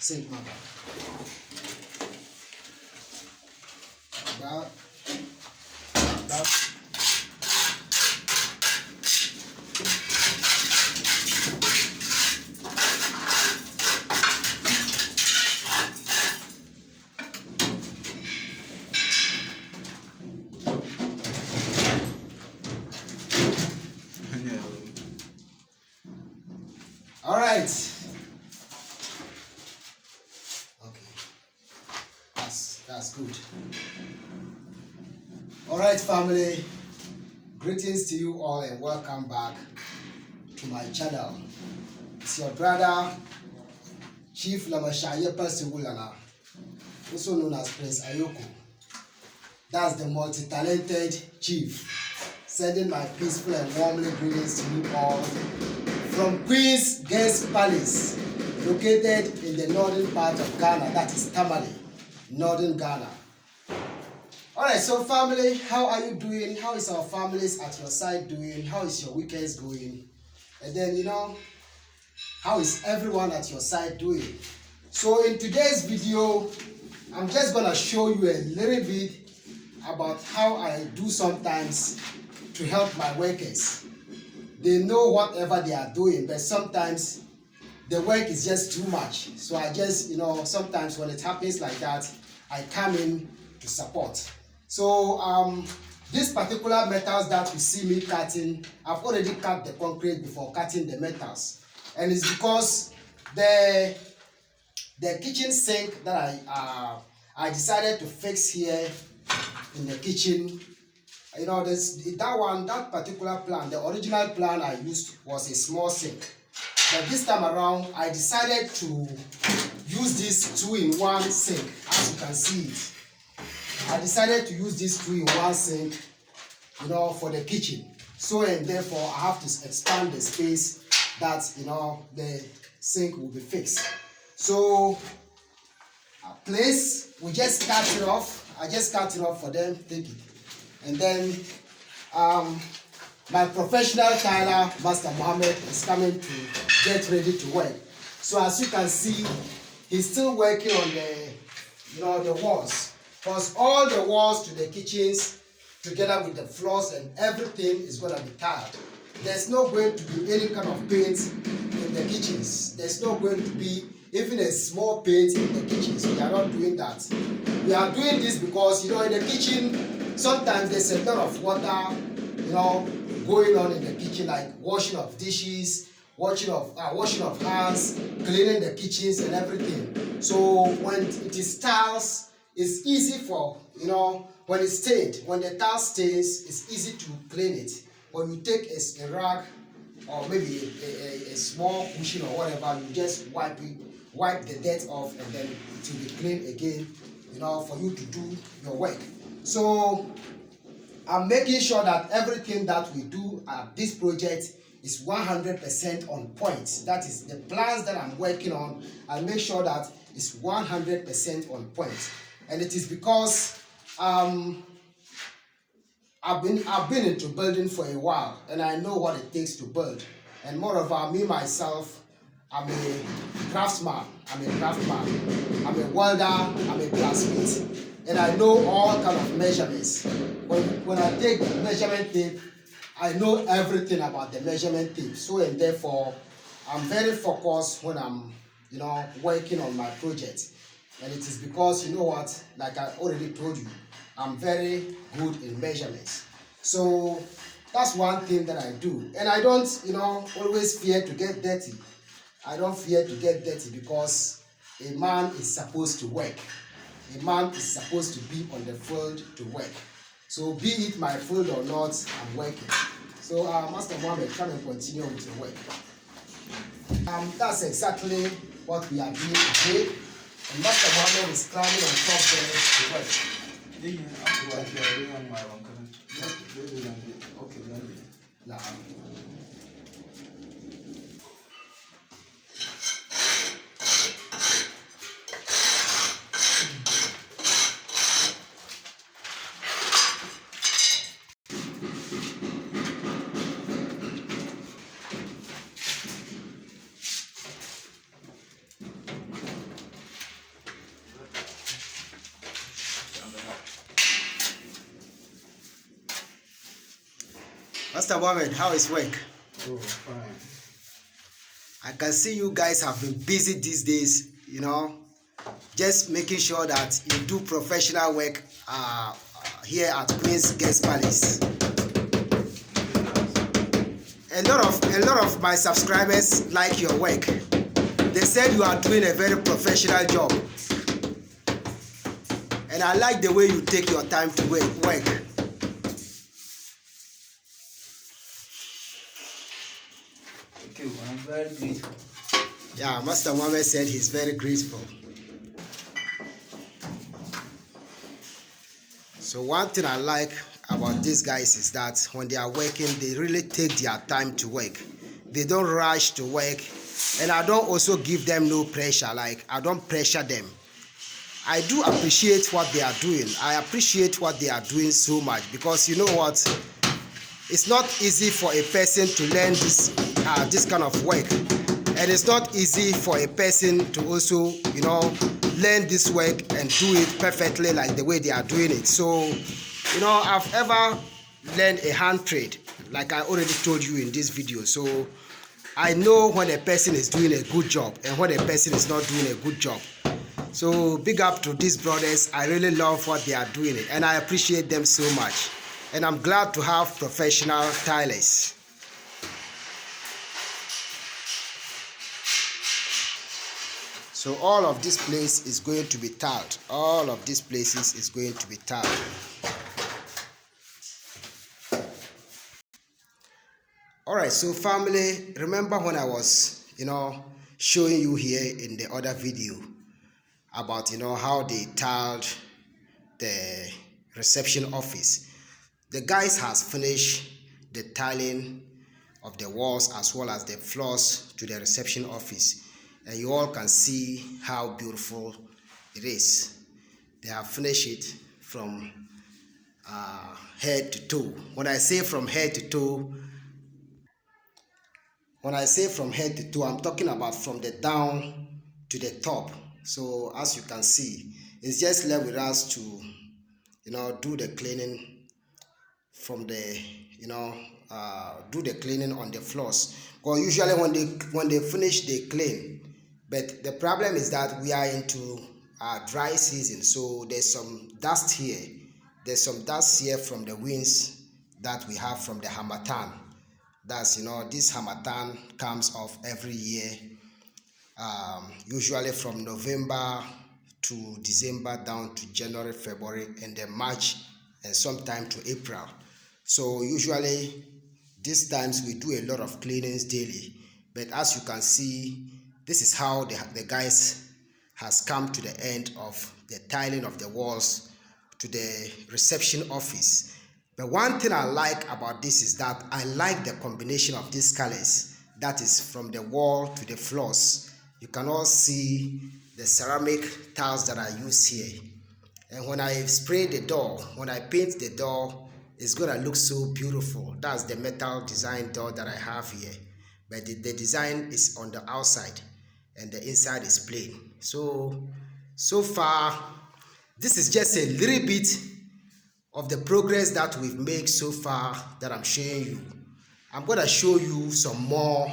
Sink mother. That. All right. That's good. All right, family. Greetings to you all and welcome back to my channel. It's your brother, Chief Lamashaye Persiwulana, also known as Prince Ayoko. That's the multi-talented chief, sending my peaceful and warmly greetings to you all from Queen's Guest Palace, located in the northern part of Ghana, that is Tamale, northern Ghana. Alright, so family, how are you doing? How is our families at your side doing? How is your weekends going? And then, how is everyone at your side doing? So in today's video, I'm just going to show you a little bit about how I do sometimes to help my workers. They know whatever they are doing, but sometimes the work is just too much. So I just, sometimes when it happens like that, I come in to support. So this particular metals that you see me cutting, I've already cut the concrete before cutting the metals. And it's because the kitchen sink that I decided to fix here in the kitchen, that particular plan, the original plan I used was a small sink. But this time around, I decided to use this 2-in-1 sink, as you can see it. I decided to use this 2-in-1 sink, for the kitchen. So, and therefore, I have to expand the space that, the sink will be fixed. So, place, we just cut it off. I just cut it off for them, take it. And then, my professional tiler, Master Mohammed, is coming to get ready to work. So as you can see, he's still working on the walls. Because all the walls to the kitchens, together with the floors and everything, is going to be tiled. There's not going to be any kind of paint in the kitchens. There's not going to be even a small paint in the kitchens. We are not doing that. We are doing this because, in the kitchen, sometimes there's a lot of water, going on in the kitchen, like washing of dishes, washing of hands, cleaning the kitchens and everything. So when it is tiles, it's easy for, when it's stained, when the tile stains, it's easy to clean it. When you take a rag or maybe a small cushion or whatever, you just wipe the dirt off, and then it will be clean again, for you to do your work. So I'm making sure that everything that we do at this project is 100% on point. That is the plans that I'm working on. I make sure that it's 100% on point, and it is because I've been into building for a while, and I know what it takes to build. And moreover, me myself, I'm a craftsman. I'm a welder. I'm a blacksmith, and I know all kind of measurements. When I take the measurement tape, I know everything about the measurement tape. So and therefore, I'm very focused when I'm working on my project. And it is because, you know what, like I already told you, I'm very good in measurements. So that's one thing that I do. And I don't, always fear to get dirty. I don't fear to get dirty because a man is supposed to work. A man is supposed to be on the field to work. So be it my field or not, I'm working. So Master Mohammed, come and continue with your work. That's exactly what we are doing today. And Master Mohammed is climbing on top there to work. Now, Master Mohammed, how is work? Oh, fine. I can see you guys have been busy these days, just making sure that you do professional work here at Queen's Guest Palace. A lot of my subscribers like your work. They said you are doing a very professional job. And I like the way you take your time to work. Okay, I'm very grateful. Yeah, Master Mohammed said he's very grateful. So one thing I like about these guys is that when they are working, they really take their time to work. They don't rush to work, and I don't also give them no pressure. Like, I don't pressure them. I do appreciate what they are doing. I appreciate what they are doing so much, because you know what? It's not easy for a person to learn this kind of work, and it's not easy for a person to also learn this work and do it perfectly like the way they are doing it. So I've ever learned a hand trade, like I already told you in this video. So I know when a person is doing a good job and when a person is not doing a good job. So big up to these brothers. I really love what they are doing, and I appreciate them so much. And I'm glad to have professional tilers. So all of this place is going to be tiled. All of these places is going to be tiled. Alright, so family, remember when I was, showing you here in the other video about, how they tiled the reception office. The guys has finished the tiling of the walls as well as the floors to the reception office, and you all can see how beautiful it is. They have finished it from head to toe. When I say from head to toe, I'm talking about from the down to the top. So as you can see, it's just left with us to do the cleaning from the do the cleaning on the floors. Because usually when they finish, they clean. But the problem is that we are into dry season, so there's some dust here. There's some dust here from the winds that we have from the Harmattan. That's this Harmattan comes off every year, usually from November to December down to January, February, and then March, and sometime to April. So usually these times we do a lot of cleanings daily. But as you can see, this is how the guys has come to the end of the tiling of the walls to the reception office. But one thing I like about this is that I like the combination of these colors, that is from the wall to the floors. You can all see the ceramic tiles that I use here. And when I spray the door, when I paint the door, it's gonna look so beautiful. That's the metal design door that I have here. But the design is on the outside and the inside is plain. So far, this is just a little bit of the progress that we've made so far that I'm showing you. I'm gonna show you some more,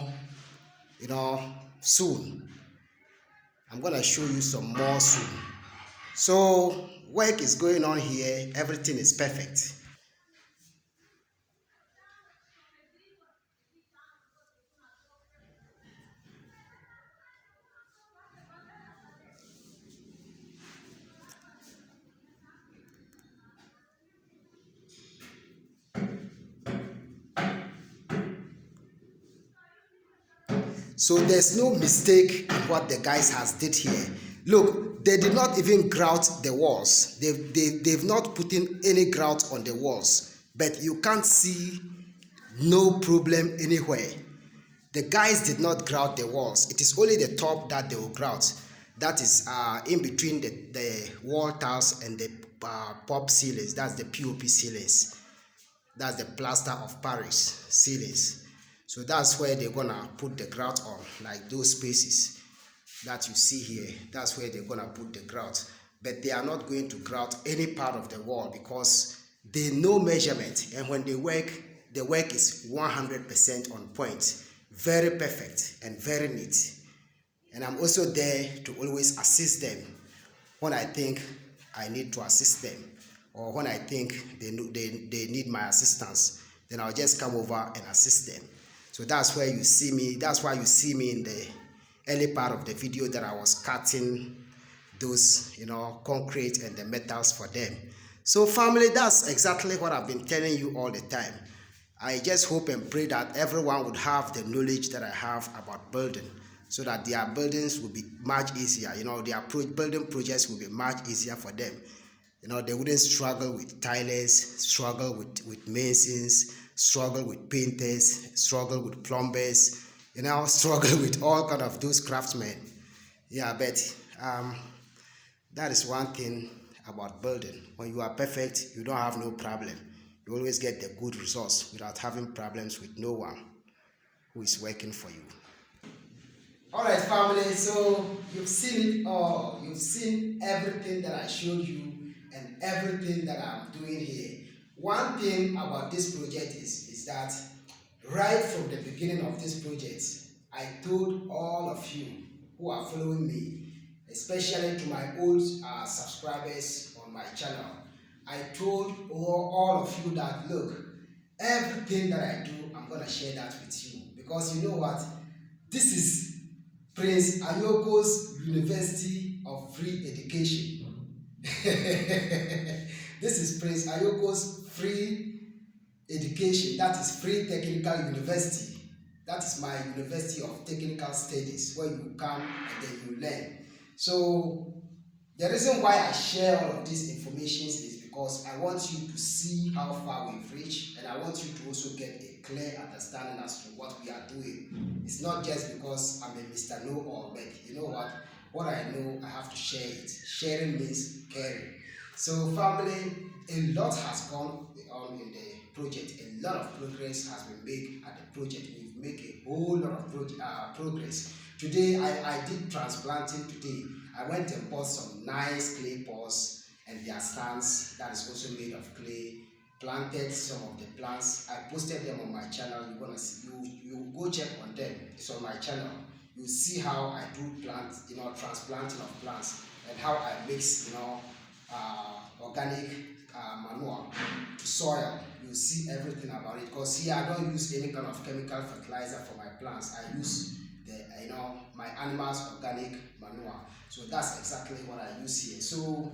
soon. I'm gonna show you some more soon. So work is going on here. Everything is perfect. So there's no mistake in what the guys has did here. Look, they did not even grout the walls. They've not put in any grout on the walls. But you can't see no problem anywhere. The guys did not grout the walls. It is only the top that they will grout. That is in between the wall tiles and the pop ceilings. That's the POP ceilings. That's the plaster of Paris ceilings. So that's where they're gonna put the grout on, like those spaces that you see here. That's where they're gonna put the grout. But they are not going to grout any part of the wall because they know measurement, and when they work, the work is 100% on point, very perfect and very neat. And I'm also there to always assist them when I think I need to assist them, or when I think they need my assistance, then I'll just come over and assist them. So that's where you see me. That's why you see me in the early part of the video that I was cutting those, concrete and the metals for them. So family, that's exactly what I've been telling you all the time. I just hope and pray that everyone would have the knowledge that I have about building, so that their buildings will be much easier. Their building projects will be much easier for them. They wouldn't struggle with tilers, struggle with masons, struggle with painters, struggle with plumbers, struggle with all kind of those craftsmen. Yeah, but that is one thing about building. When you are perfect, you don't have no problem. You always get the good results without having problems with no one who is working for you. All right, family, so you've seen it all. You've seen everything that I showed you and everything that I'm doing here. One thing about this project is that right from the beginning of this project, I told all of you who are following me, especially to my old subscribers on my channel, I told all of you that, look, everything that I do, I'm going to share that with you. Because you know what? This is Prince Ayoko's University of Free Education. This is Prince Ayoko's Free Education. That is Free Technical University. That is my University of Technical Studies, where you come and then you learn. So the reason why I share all of this information is because I want you to see how far we've reached, and I want you to also get a clear understanding as to what we are doing. It's not just because I'm a Mr. Know-all, but you know what? What I know, I have to share it. Sharing means caring. So family, a lot has gone on in the project. A lot of progress has been made at the project. We've made a whole lot of progress. Today, I did transplanting today. I went and bought some nice clay pots and their stands that is also made of clay. Planted some of the plants. I posted them on my channel. You're gonna see, you go check on them. It's on my channel. You see how I do plant, transplanting of plants, and how I mix, organic manure to soil. You see everything about it. Because here I don't use any kind of chemical fertilizer for my plants. I use my animals' organic manure. So that's exactly what I use here. So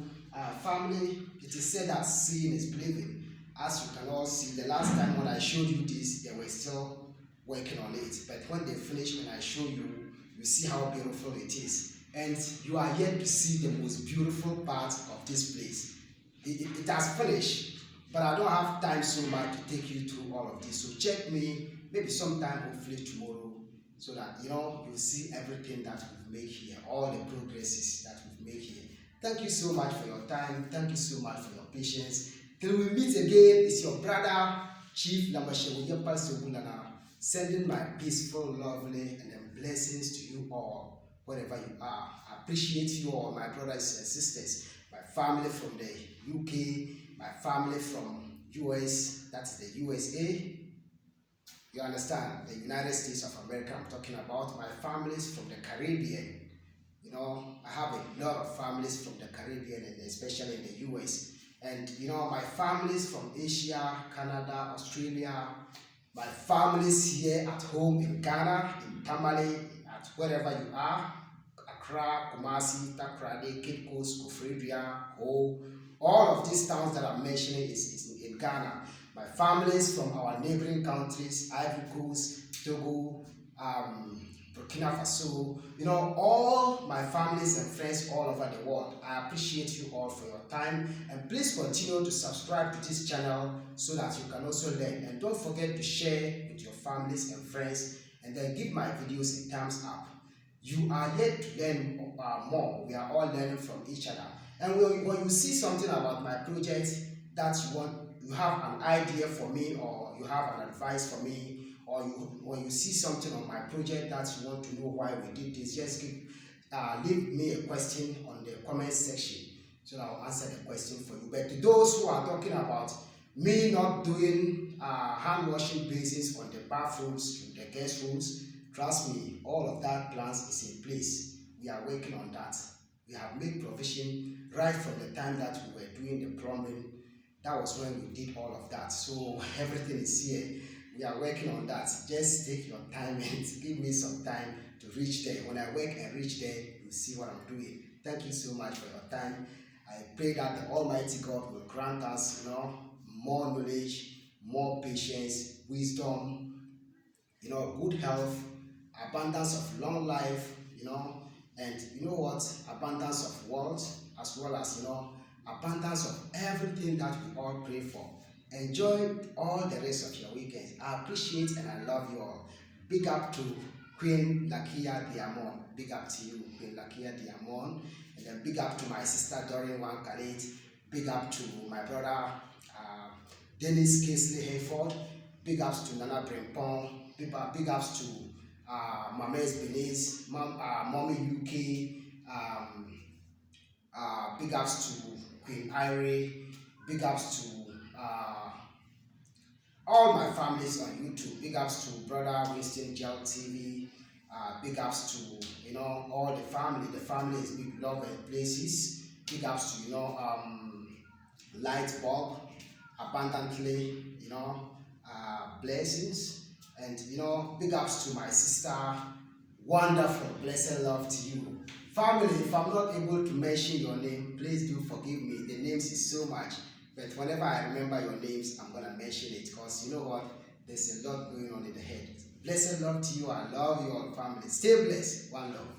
family, it is said that seeing is believing. As you can all see, the last time when I showed you this, they were still working on it. But when they finish and I show you, you see how beautiful it is. And you are yet to see the most beautiful part of this place. It has finished. but I don't have time so much to take you through all of this. So check me maybe sometime, hopefully tomorrow, so that you'll see everything that we've made here, all the progresses that we've made here. Thank you so much for your time. Thank you so much for your patience. Till we meet again, it's your brother, Chief Lamashayayepa Sewulana, sending my peaceful, lovely, and then blessings to you all, wherever you are. I appreciate you all, my brothers and sisters, my family from the UK, my family from US, that's the USA. You understand? The United States of America I'm talking about. My families from the Caribbean. I have a lot of families from the Caribbean and especially in the US. And my families from Asia, Canada, Australia, my families here at home in Ghana, in Tamale, at wherever you are, Accra, Kumasi, Takoradi, Cape Coast, Koforidua, Ho, all of these towns that I'm mentioning is in Ghana. My families from our neighboring countries, Ivory Coast, Togo, Burkina Faso, all my families and friends all over the world. I appreciate you all for your time, and please continue to subscribe to this channel so that you can also learn. And don't forget to share with your families and friends, and then give my videos a thumbs up. You are yet to learn more. We are all learning from each other. And when you see something about my project that you have an idea for me, or you have an advice for me, or when you see something on my project that you want to know why we did this, just leave me a question on the comment section, so that I'll answer the question for you. But to those who are talking about me not doing hand washing basins on the bathrooms, the guest rooms, trust me, all of that plans is in place. We are working on that. We have made provision right from the time that we were doing the plumbing. That was when we did all of that. So everything is here. We are working on that. Just take your time and give me some time to reach there. When I work and reach there, you'll see what I'm doing. Thank you so much for your time. I pray that the Almighty God will grant us, more knowledge, more patience, wisdom, good health, abundance of long life, and abundance of wealth, as well as, abundance of everything that we all pray for. Enjoy all the rest of your weekends. I appreciate and I love you all. Big up to Queen Lakia Diamond. Big up to you, Queen Lakia Diamond. And then big up to my sister Doreen Wankalit. Big up to my brother Dennis Kingsley Hayford. Big ups to Nana Brimpong. Big ups to Mames Benis, Mommy UK. Big ups to Queen Irie. Big ups to all my families on YouTube. Big ups to Brother Winston Gel TV. Big ups to all the family. The family is big love and places. Big ups to Light Bulb, abundantly, blessings, and big ups to my sister. Wonderful, blessed love to you. Family, if I'm not able to mention your name, please do forgive me. The names is so much. But whenever I remember your names, I'm going to mention it, because you know what? There's a lot going on in the head. Blessed love to you. I love you all, family. Stay blessed. One love.